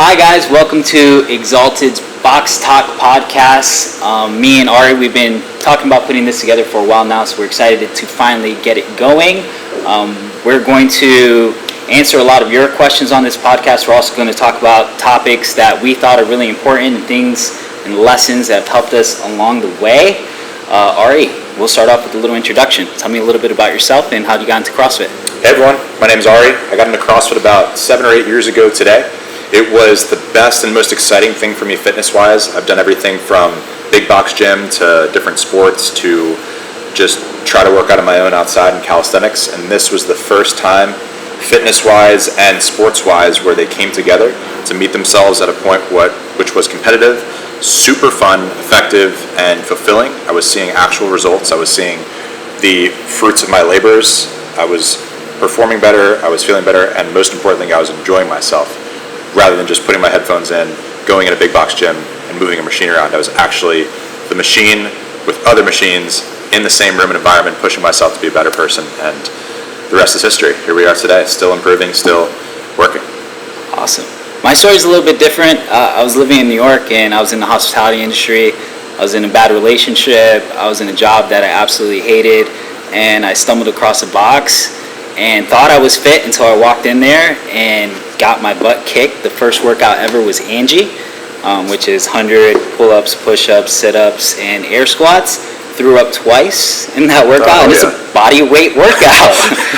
Hi guys, welcome to Exalted's Box Talk podcast. Me and Ari, we've been talking about putting this together for a while now, so we're excited to finally get it going. We're going to answer a lot of your questions on this podcast. We're also going to talk about topics that we thought are really important and things and lessons that have helped us along the way. Ari, we'll start off with a little introduction. Tell me a little bit about yourself and how you got into CrossFit. Hey everyone, my name is Ari. I got into CrossFit about 7 or 8 years ago today. It was the best and most exciting thing for me fitness-wise. I've done everything from big box gym to different sports to just try to work out on my own outside in calisthenics. And this was the first time fitness-wise and sports-wise where they came together to meet themselves at a point which was competitive, super fun, effective, and fulfilling. I was seeing actual results. I was seeing the fruits of my labors. I was performing better. I was feeling better. And most importantly, I was enjoying myself rather than just putting my headphones in, going in a big box gym, and moving a machine around. I was actually the machine with other machines in the same room and environment, pushing myself to be a better person. And the rest is history. Here we are today, still improving, still working. Awesome. My story is a little bit different. I was living in New York and I was in the hospitality industry. I was in a bad relationship. I was in a job that I absolutely hated, and I stumbled across a box and thought I was fit until I walked in there and got my butt kicked. The first workout ever was Angie, which is 100 pull-ups, push-ups, sit-ups, and air squats. Threw up twice in that workout, and it's a body weight workout.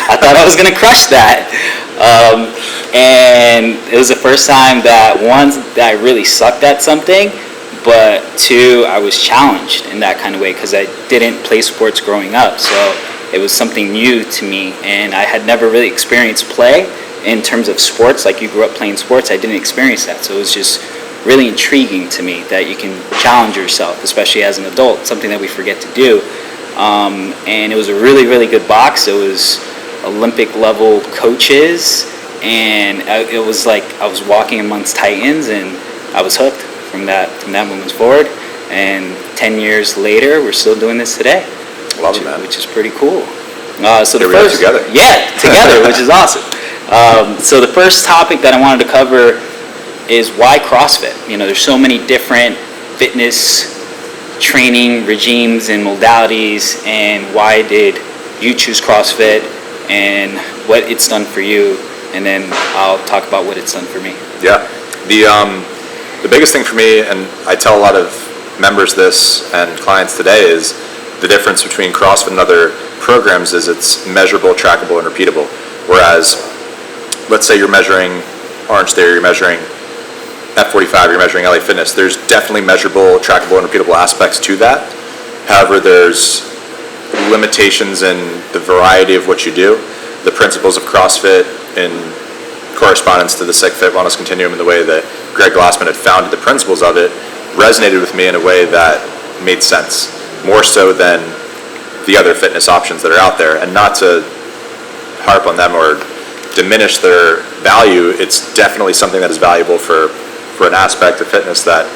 I thought I was going to crush that. And it was the first time that, one, that I really sucked at something, but two, I was challenged in that kind of way because I didn't play sports growing up. So it was something new to me, and I had never really experienced play in terms of sports. Like, you grew up playing sports, I didn't experience that. So it was just really intriguing to me that you can challenge yourself, especially as an adult, something that we forget to do. And it was a really, really good box. It was Olympic level coaches, and it was like I was walking amongst titans, and I was hooked from that moment forward. And 10 years later, we're still doing this today. Love it, man. Which is pretty cool. So the first, together. Yeah, together, which is awesome. So the first topic that I wanted to cover is why CrossFit. You know, there's so many different fitness training regimes and modalities, and why did you choose CrossFit and what it's done for you, and then I'll talk about what it's done for me. Yeah, the biggest thing for me, and I tell a lot of members this and clients today, is the difference between CrossFit and other programs is it's measurable, trackable, and repeatable. Whereas, let's say you're measuring Orange Theory, you're measuring F45, you're measuring LA Fitness, there's definitely measurable, trackable, and repeatable aspects to that. However, there's limitations in the variety of what you do. The principles of CrossFit in correspondence to the Sick Fit Wellness Continuum and the way that Greg Glassman had founded the principles of it resonated with me in a way that made sense, more so than the other fitness options that are out there. And not to harp on them or diminish their value, it's definitely something that is valuable for an aspect of fitness that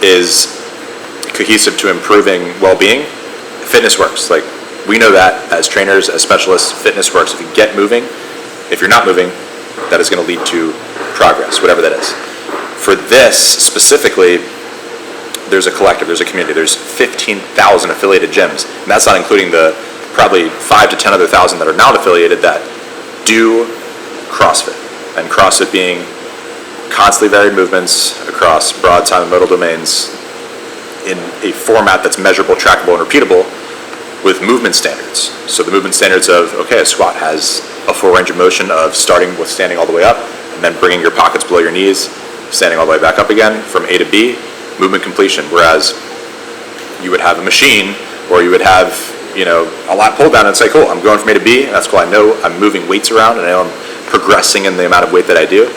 is cohesive to improving well-being. Fitness works. Like, we know that as trainers, as specialists, fitness works. If you get moving, if you're not moving, that is going to lead to progress, whatever that is. For this specifically, there's a collective, there's a community, there's 15,000 affiliated gyms, and that's not including the probably 5 to 10 other thousand that are not affiliated that do CrossFit. And CrossFit being constantly varied movements across broad time and modal domains in a format that's measurable, trackable, and repeatable with movement standards. So the movement standards of, okay, a squat has a full range of motion of starting with standing all the way up and then bringing your pockets below your knees, standing all the way back up again from A to B, movement completion. Whereas you would have a machine, or you would have, a lat pull down and say, cool, I'm going from A to B, and that's cool. I know I'm moving weights around, and I know I'm progressing in the amount of weight that I do,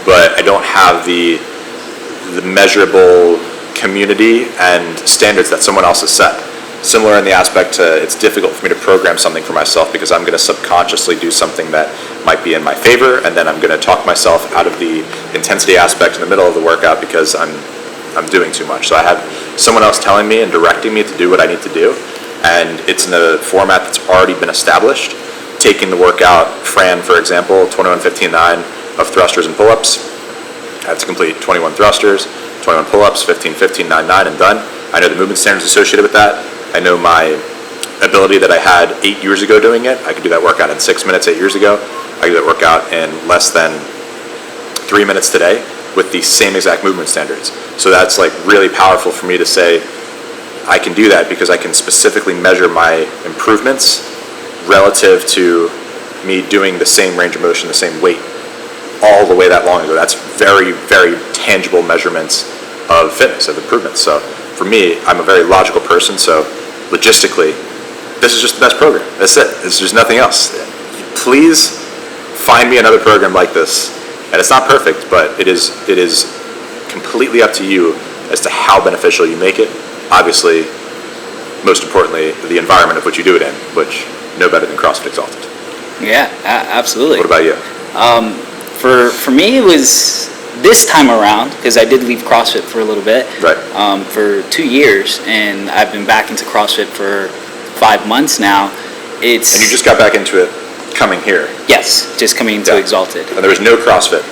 but I don't have the measurable community and standards that someone else has set. Similar in the aspect to, it's difficult for me to program something for myself because I'm going to subconsciously do something that might be in my favor, and then I'm going to talk myself out of the intensity aspect in the middle of the workout because I'm doing too much. So I have someone else telling me and directing me to do what I need to do, and it's in a format that's already been established. Taking the workout, Fran, for example, 21-15-9 of thrusters and pull-ups, I have to complete 21 thrusters, 21 pull-ups, 15, 15, 9, 9, and done. I know the movement standards associated with that. I know my ability that I had 8 years ago doing it. I could do that workout in 6 minutes 8 years ago. I could do that workout in less than 3 minutes today with the same exact movement standards. So that's like really powerful for me to say I can do that because I can specifically measure my improvements relative to me doing the same range of motion, the same weight, all the way that long ago. That's very, very tangible measurements of fitness, of improvements. So for me, I'm a very logical person, so logistically, this is just the best program. That's it. There's just nothing else. Please find me another program like this. And it's not perfect, but it is completely up to you as to how beneficial you make it. Obviously, most importantly, the environment of which you do it in, which no better than CrossFit Exalted. Yeah, absolutely. What about you? For me, it was this time around, because I did leave CrossFit for a little bit, Right. For 2 years, and I've been back into CrossFit for 5 months now. And you just got back into it coming here. Yes, just coming into Exalted. And there was no CrossFit.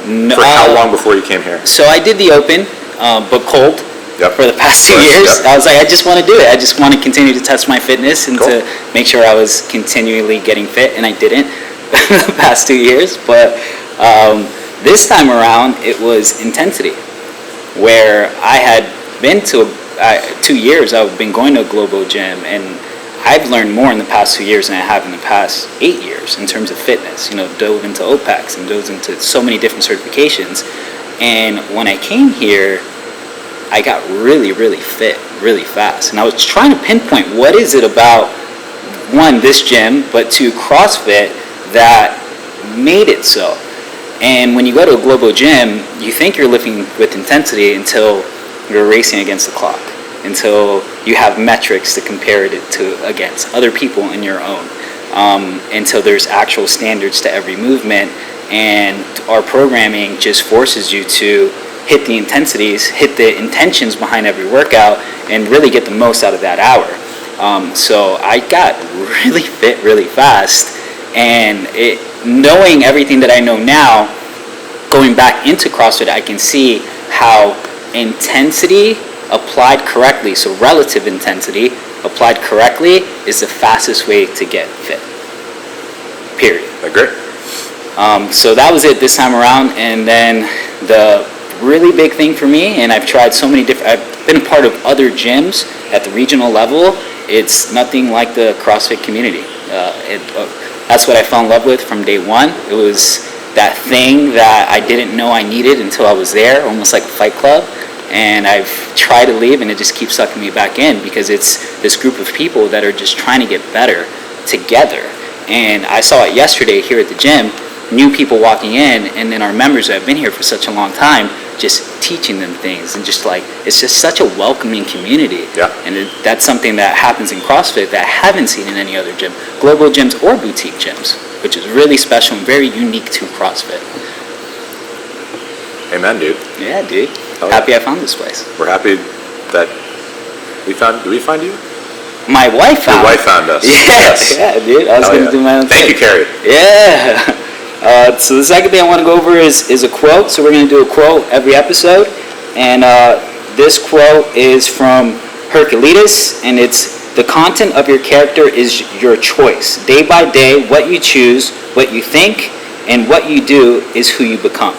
No, For how long before you came here? So I did the open, but cold. Yep. For the past 2 Right, years. yep. I was like, I just want to do it. I just want to continue to test my fitness and Cool. to make sure I was continually getting fit, and I didn't the past 2 years. But this time around, it was intensity, where I had been to 2 years. I've been going to a global gym, and I've learned more in the past 2 years than I have in the past 8 years in terms of fitness. Dove into OPEX and dove into so many different certifications. And when I came here, I got really, really fit really fast. And I was trying to pinpoint what is it about, one, this gym, but two, CrossFit that made it so. And when you go to a global gym, you think you're lifting with intensity until you're racing against the clock, until you have metrics to compare it to against other people in your own, until there's actual standards to every movement. And our programming just forces you to hit the intensities, hit the intentions behind every workout, and really get the most out of that hour. So I got really fit really fast, and knowing everything that I know now, going back into CrossFit, I can see how intensity applied correctly, so relative intensity applied correctly, is the fastest way to get fit. Period. I agree. So that was it this time around, and then the really big thing for me, and I've tried so many different, I've been a part of other gyms at the regional level. It's nothing like the CrossFit community. That's what I fell in love with from day one. It was that thing that I didn't know I needed until I was there, almost like a fight club. And I've tried to leave, and it just keeps sucking me back in, because it's this group of people that are just trying to get better together. And I saw it yesterday here at the gym, new people walking in, and then our members that have been here for such a long time, just teaching them things, and just like, it's just such a welcoming community. Yeah. And that's something that happens in CrossFit that I haven't seen in any other gym, global gyms or boutique gyms, which is really special and very unique to CrossFit. Amen, dude. Yeah, dude. Oh, Happy I found this place. We're happy that did we find you? My wife found Your wife found us. Yeah, Yes. yeah, dude. I was going to do my own Thank thing. you, Carrie. Yeah. So the second thing I want to go over is a quote. So we're going to do a quote every episode. And this quote is from Hercules, and it's, "The content of your character is your choice. Day by day, what you choose, what you think, and what you do is who you become."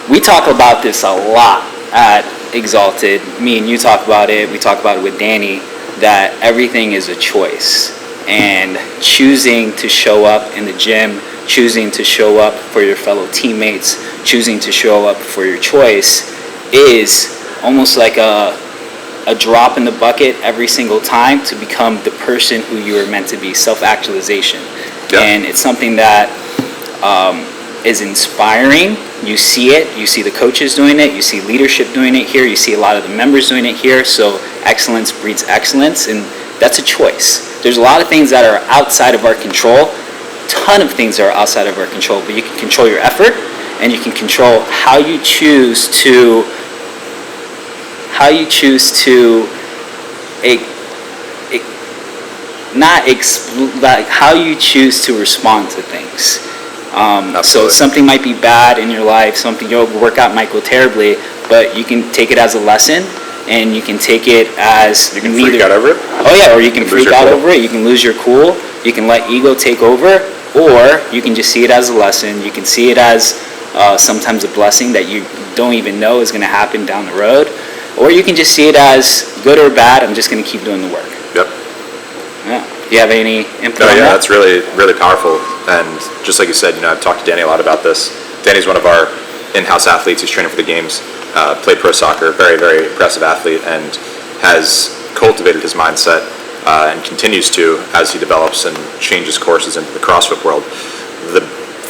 We talk about this a lot at Exalted. Me and you talk about it. We talk about it with Danny, that everything is a choice. And choosing to show up in the gym, choosing to show up for your fellow teammates, choosing to show up for your choice is almost like a drop in the bucket every single time to become the person who you are meant to be, self-actualization. Yeah. And it's something that is inspiring. You see it, you see the coaches doing it, you see leadership doing it here, you see a lot of the members doing it here. So excellence breeds excellence, and that's a choice. There's a lot of things that are outside of our control, ton of things that are outside of our control, but you can control your effort, and you can control how you choose to how you choose to respond to things. So Absolutely. something might be bad in your life, something your workout might go terribly, but you can take it as a lesson, and you can take it as You can freak out over it. Oh yeah, or you can lose freak your out cool. over it. You can lose your cool. You can let ego take over, or you can just see it as a lesson. You can see it as sometimes a blessing that you don't even know is going to happen down the road, or you can just see it as good or bad. I'm just going to keep doing the work. Yep. Yeah. Do you have any input No, on yeah, that? that's really, really powerful. And just like you said, I've talked to Danny a lot about this. Danny's one of our in-house athletes. He's training for the games, played pro soccer, very, very impressive athlete, and has cultivated his mindset and continues to as he develops and changes courses into the CrossFit world. The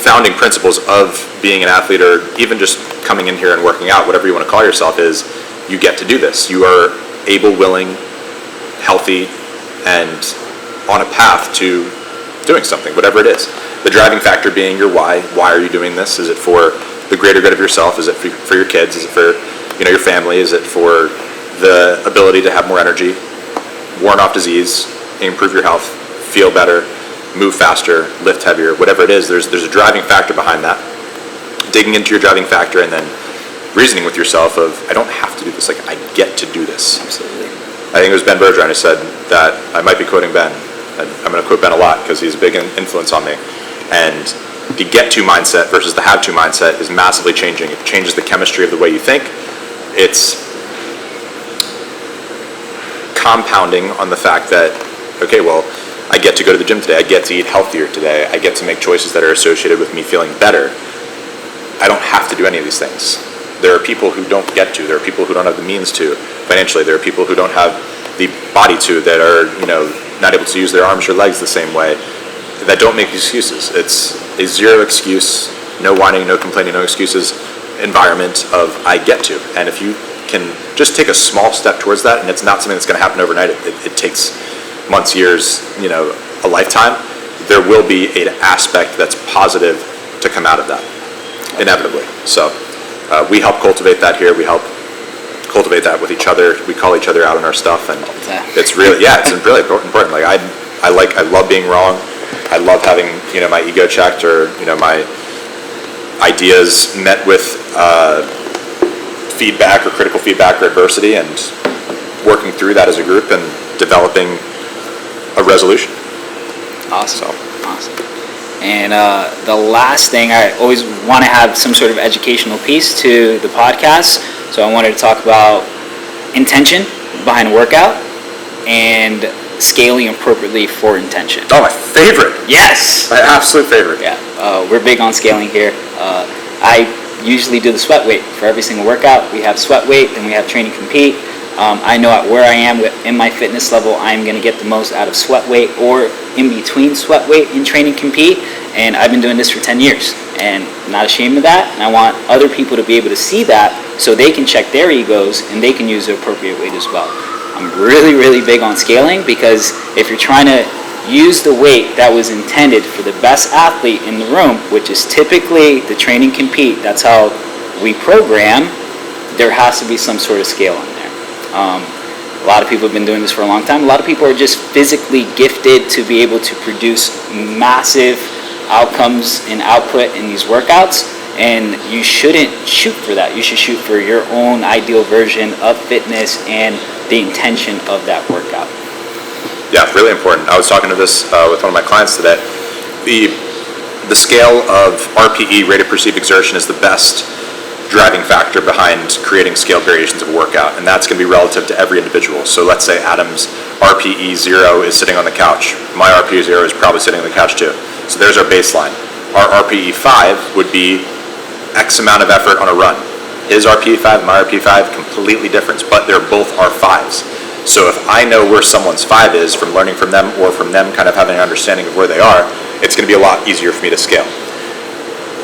founding principles of being an athlete, or even just coming in here and working out, whatever you want to call yourself, is you get to do this. You are able, willing, healthy, and on a path to doing something, whatever it is. The driving factor being your why. Why are you doing this? Is it for the greater good of yourself? Is it for your kids? Is it for your family? Is it for the ability to have more energy, ward off disease, improve your health, feel better, move faster, lift heavier, whatever it is? There's a driving factor behind that. Digging into your driving factor and then reasoning with yourself of, I don't have to do this, I get to do this. Absolutely. I think it was Ben Bergeron who said that, I might be quoting Ben, and I'm going to quote Ben a lot because he's a big influence on me, and the get-to mindset versus the have-to mindset is massively changing. It changes the chemistry of the way you think. It's compounding on the fact that, okay, well, I get to go to the gym today, I get to eat healthier today, I get to make choices that are associated with me feeling better. I don't have to do any of these things. There are people who don't get to. There are people who don't have the means to financially. There are people who don't have the body to, that are not able to use their arms or legs the same way, that don't make excuses. It's a zero excuse, no whining, no complaining, no excuses environment of I get to. And if you can just take a small step towards that, and it's not something that's going to happen overnight, it takes months, years, a lifetime, there will be an aspect that's positive to come out of that, inevitably. So we help cultivate that here. We help cultivate that with each other. We call each other out on our stuff, and it's really, it's really important. Like I love being wrong. I love having my ego checked, or my ideas met with feedback or critical feedback or adversity, and working through that as a group and developing a resolution. Awesome. And the last thing, I always want to have some sort of educational piece to the podcast. So I wanted to talk about intention behind a workout and scaling appropriately for intention. Oh, my favorite. Yes. My absolute favorite. Yeah. We're big on scaling here. I usually do the sweat weight for every single workout. We have sweat weight, then we have train and compete. I know at where I am in my fitness level, I'm going to get the most out of sweat weight or in between sweat weight and train and compete. And I've been doing this for 10 years, and I'm not ashamed of that. And I want other people to be able to see that so they can check their egos and they can use the appropriate weight as well. I'm really, really big on scaling, because if you're trying to use the weight that was intended for the best athlete in the room, which is typically the train and compete, that's how we program, there has to be some sort of scale in there. A lot of people have been doing this for a long time. A lot of people are just physically gifted to be able to produce massive outcomes and output in these workouts, and you shouldn't shoot for that. You should shoot for your own ideal version of fitness and the intention of that workout. Yeah, really important. I was talking to this with one of my clients today. The scale of RPE, rate of perceived exertion, is the best driving factor behind creating scaled variations of a workout, and that's going to be relative to every individual. So let's say Adam's RPE 0 is sitting on the couch. My RPE 0 is probably sitting on the couch too. So there's our baseline. Our RPE 5 would be X amount of effort on a run. His RPE 5 and my RPE 5, completely different, but they're both our 5s. So if I know where someone's 5 is from learning from them, or from them kind of having an understanding of where they are, it's going to be a lot easier for me to scale.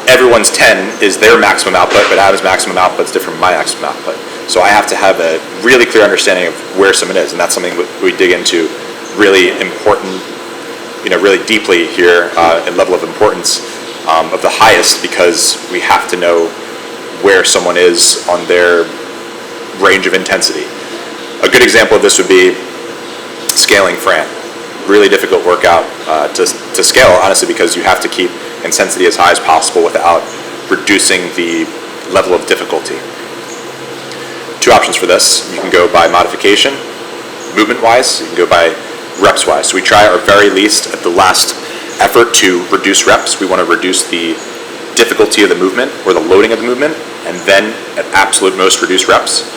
Everyone's 10 is their maximum output, but Adam's maximum output is different from my maximum output. So I have to have a really clear understanding of where someone is, and that's something we dig into really important, really deeply here in level of importance of the highest, because we have to know where someone is on their range of intensity. A good example of this would be scaling Fran. Really difficult workout to scale, honestly, because you have to keep intensity as high as possible without reducing the level of difficulty. Two options for this. You can go by modification, movement-wise. You can go by reps-wise. So we try our very least at the last effort to reduce reps. We want to reduce the difficulty of the movement or the loading of the movement, and then at absolute most reduce reps.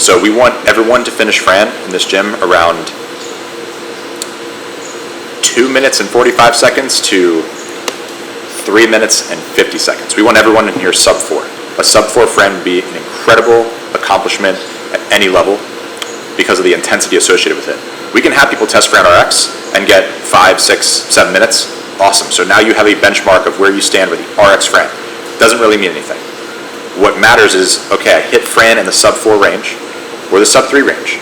So we want everyone to finish Fran in this gym around 2 minutes and 45 seconds to 3 minutes and 50 seconds. We want everyone in here sub 4. A sub 4 Fran would be an incredible accomplishment at any level because of the intensity associated with it. We can have people test Fran RX and get 5, 6, 7 minutes. Awesome. So now you have a benchmark of where you stand with the RX Fran. Doesn't really mean anything. What matters is, okay, I hit Fran in the sub 4 range or the sub 3 range.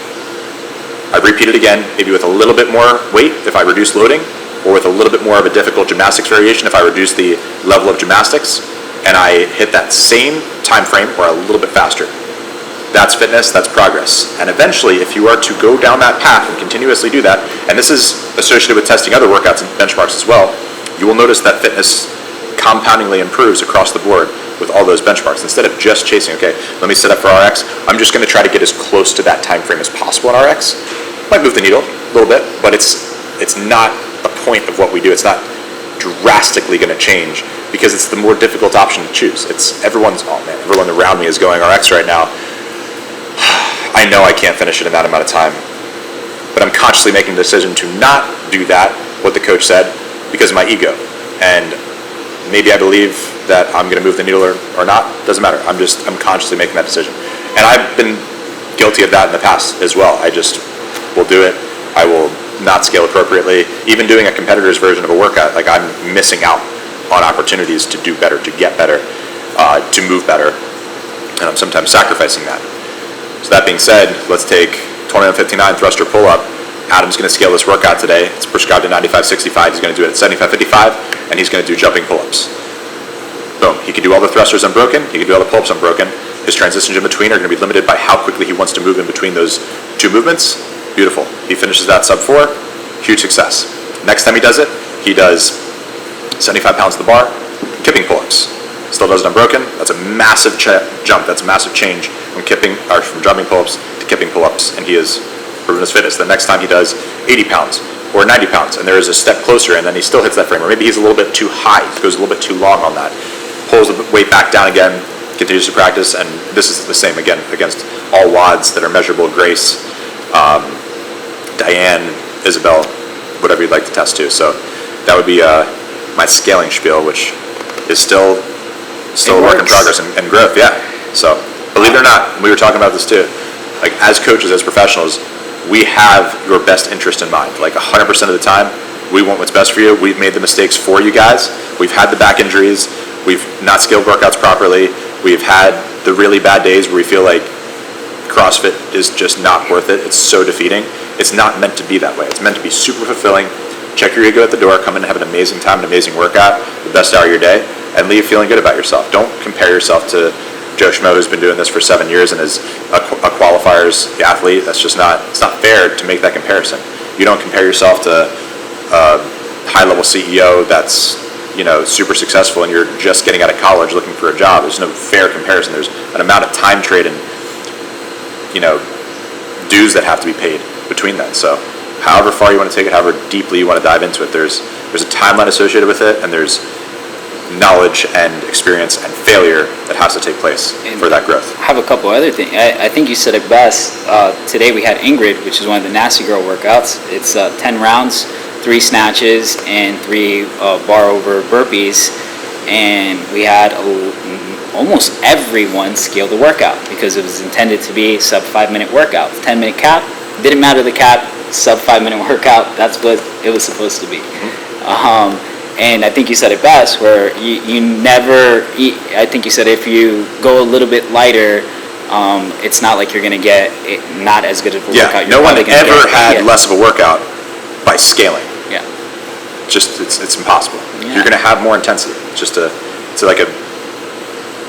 I repeat it again, maybe with a little bit more weight if I reduce loading, or with a little bit more of a difficult gymnastics variation if I reduce the level of gymnastics, and I hit that same time frame or a little bit faster. That's fitness, that's progress. And eventually, if you are to go down that path and continuously do that, and this is associated with testing other workouts and benchmarks as well, you will notice that fitness compoundingly improves across the board with all those benchmarks. Instead of just chasing, okay, let me set up for RX, I'm just going to try to get as close to that time frame as possible in RX. Might move the needle a little bit, but it's not a point of what we do. It's not drastically going to change because it's the more difficult option to choose. It's everyone around me is going RX right now. I know I can't finish it in that amount of time, but I'm consciously making the decision to not do that, what the coach said, because of my ego. And maybe I believe that I'm going to move the needle or not. Doesn't matter. I'm consciously making that decision. And I've been guilty of that in the past as well. I just will do it. I will not scale appropriately. Even doing a competitor's version of a workout, like I'm missing out on opportunities to do better, to get better, to move better. And I'm sometimes sacrificing that. So that being said, let's take 2159 thruster pull-up. Adam's going to scale this workout today. It's prescribed at 95-65. He's going to do it at 75-55, and he's going to do jumping pull-ups. Boom. He can do all the thrusters unbroken. He can do all the pull-ups unbroken. His transitions in between are going to be limited by how quickly he wants to move in between those two movements. Beautiful. He finishes that sub 4. Huge success. Next time he does it, he does 75 pounds to the bar, kipping pull-ups. Still does it unbroken. That's a massive jump. That's a massive change from jumping pull-ups to kipping pull-ups, and he has proven his fitness. The next time he does 80 pounds or 90 pounds, and there is a step closer, and then he still hits that frame, or maybe he's a little bit too high, he goes a little bit too long on that, pulls the weight back down again, continues to practice, and this is the same again against all WODs that are measurable. Grace, Diane, Isabel, whatever you'd like to test to. So that would be my scaling spiel, which is still a work in progress and growth. Yeah. So believe it or not, we were talking about this too. Like as coaches, as professionals, we have your best interest in mind. Like 100% of the time, we want what's best for you. We've made the mistakes for you guys. We've had the back injuries. We've not scaled workouts properly. We've had the really bad days where we feel like CrossFit is just not worth it. It's so defeating. It's not meant to be that way. It's meant to be super fulfilling. Check your ego at the door, come in and have an amazing time, an amazing workout, the best hour of your day, and leave feeling good about yourself. Don't compare yourself to Joe Schmo, who's been doing this for 7 years and is a qualifier's athlete. That's just not, it's not fair to make that comparison. You don't compare yourself to a high-level CEO that's, super successful and you're just getting out of college looking for a job. There's no fair comparison. There's an amount of time trade and, dues that have to be paid between that. So however far you want to take it, however deeply you want to dive into it, there's a timeline associated with it, and there's knowledge and experience and failure that has to take place for that growth. I have a couple other things. I think you said it best. Today we had Ingrid, which is one of the Nasty Girl workouts. It's 10 rounds, 3 snatches, and 3 bar over burpees. And we had almost everyone scale the workout because it was intended to be sub 5-minute workout. 10-minute cap, didn't matter the cap, sub 5-minute workout, that's what it was supposed to be. And I think you said it best, where you never, I think you said if you go a little bit lighter, it's not like you're going to get not as good of a workout. No one ever had less of a workout by scaling. Yeah. It's impossible. Yeah. You're going to have more intensity. It's like a,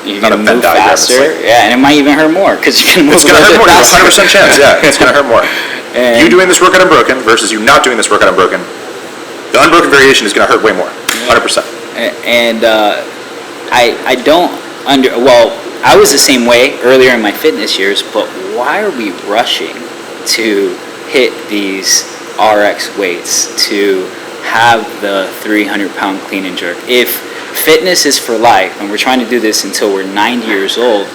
you're going to move faster. And it might even hurt more because you can move it's going to hurt more. There's a 100% chance. Yeah, it's going to hurt more. And you doing this workout unbroken versus you not doing this workout unbroken, the unbroken variation is going to hurt way more. 100%. And I don't I was the same way earlier in my fitness years, but why are we rushing to hit these RX weights, to have the 300-pound clean and jerk? If fitness is for life and we're trying to do this until we're 90 years old,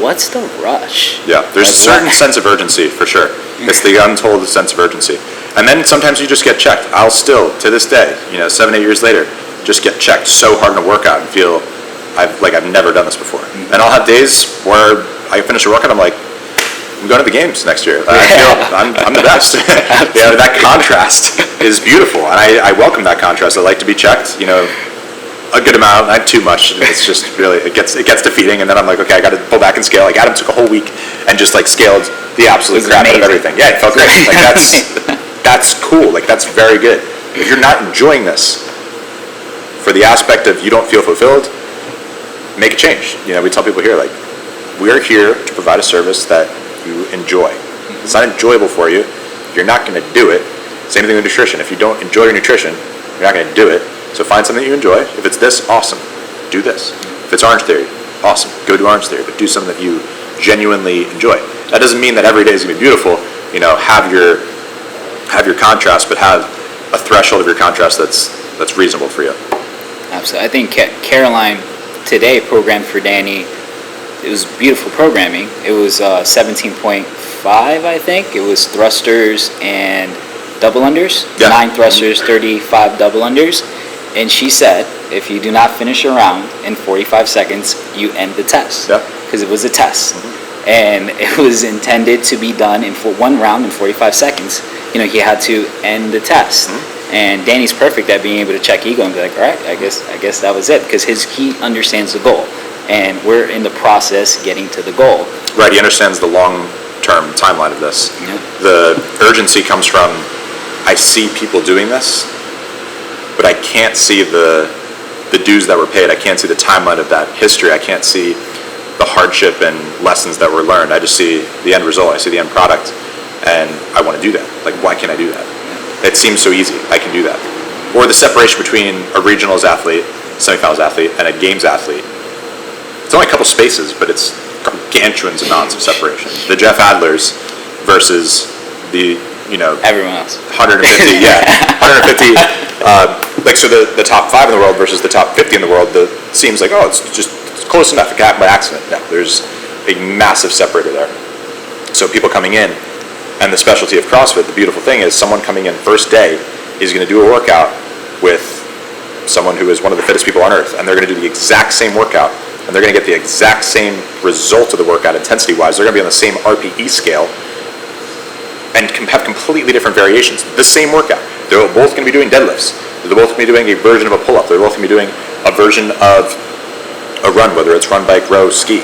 what's the rush? Yeah, there's a certain sense of urgency, for sure. It's the untold sense of urgency. And then sometimes you just get checked. I'll still, to this day, 7, 8 years later, just get checked so hard in a workout and feel I've never done this before. And I'll have days where I finish a workout, I'm like, I'm going to the games next year. I feel I'm the best. That contrast is beautiful, and I welcome that contrast. I like to be checked, a good amount, not too much. It's just really, it gets defeating, and then I'm like, okay, I got to pull back and scale. Like Adam took a whole week and just scaled the absolute crap out of everything. Yeah, it felt great. That's cool. That's very good. If you're not enjoying this for the aspect of you don't feel fulfilled, make a change. We tell people here, we are here to provide a service that you enjoy. If it's not enjoyable for you, you're not going to do it. Same thing with nutrition. If you don't enjoy your nutrition, you're not going to do it. So find something that you enjoy. If it's this, awesome. Do this. If it's Orange Theory, awesome. Go do Orange Theory, but do something that you genuinely enjoy. That doesn't mean that every day is going to be beautiful. Have your contrast, but have a threshold of your contrast that's reasonable for you. Absolutely. I think Caroline today programmed for Danny. It was beautiful programming. It was 17.5, I think. It was thrusters and double unders. Yeah. 9 thrusters, 35 double unders. And she said, if you do not finish a round in 45 seconds, you end the test. Yep. Because it was a test. Mm-hmm. And it was intended to be done in one round in 45 seconds. He had to end the test. Mm-hmm. And Danny's perfect at being able to check ego and be like, all right, I guess that was it. Because he understands the goal. And we're in the process getting to the goal. Right, he understands the long-term timeline of this. Yep. The urgency comes from, I see people doing this, but I can't see the dues that were paid. I can't see the timeline of that history. I can't see the hardship and lessons that were learned. I just see the end result. I see the end product, and I want to do that. Why can't I do that? It seems so easy. I can do that. Or the separation between a regionals athlete, semifinals athlete, and a games athlete. It's only a couple spaces, but it's gargantuan amounts of separation. The Jeff Adlers versus the, everyone else. 150, yeah. 150, so the top 5 in the world versus the top 50 in the world, seems like, it's close enough. It happened by accident. No, there's a massive separator there. So people coming in, and the specialty of CrossFit, the beautiful thing is someone coming in first day is going to do a workout with someone who is one of the fittest people on earth, and they're going to do the exact same workout, and they're going to get the exact same result of the workout intensity-wise. They're going to be on the same RPE scale and have completely different variations. The same workout. They're both going to be doing deadlifts. They're both going to be doing a version of a pull-up. They're both going to be doing a version of a run, whether it's run, bike, row, ski.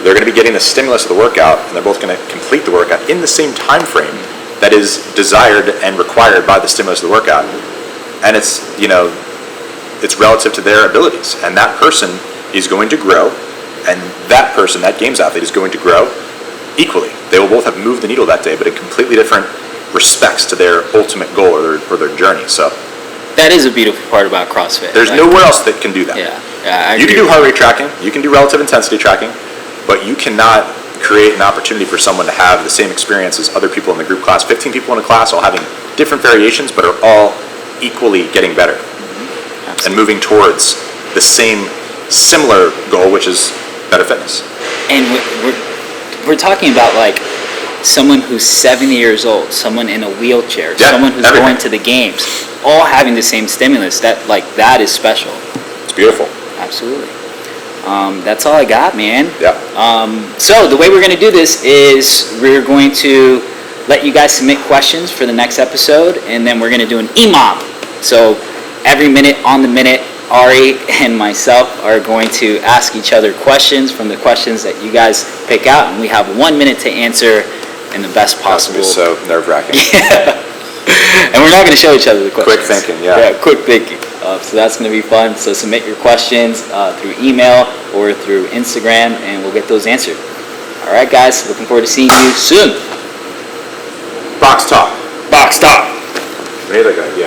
They're going to be getting the stimulus of the workout, and they're both going to complete the workout in the same time frame that is desired and required by the stimulus of the workout. And it's relative to their abilities. And that person is going to grow, and that person, that games athlete, is going to grow equally. They will both have moved the needle that day, but in completely different respects to their ultimate goal or their journey. So that is a beautiful part about CrossFit. There's nowhere else that can do that. Yeah, I you can do heart rate tracking, you can do relative intensity tracking, but you cannot create an opportunity for someone to have the same experience as other people in the group class. 15 people in a class all having different variations, but are all equally getting better. Mm-hmm. And moving towards the similar goal, which is better fitness. And we're talking about someone who's 70 years old, someone in a wheelchair, someone who's going to the games, all having the same stimulus. That is special. It's beautiful. Absolutely. That's all I got, man. Yeah. So the way we're going to do this is we're going to let you guys submit questions for the next episode, and then we're going to do an e-mob. So every minute on the minute, Ari and myself are going to ask each other questions from the questions that you guys pick out, and we have 1 minute to answer in the best possible. That's so nerve-wracking. Yeah. And we're not going to show each other the questions. Quick thinking, yeah. Yeah, quick thinking. So that's going to be fun. So submit your questions through email or through Instagram, and we'll get those answered. All right, guys. Looking forward to seeing you soon. Box talk. Box talk. Maybe that guy, yeah.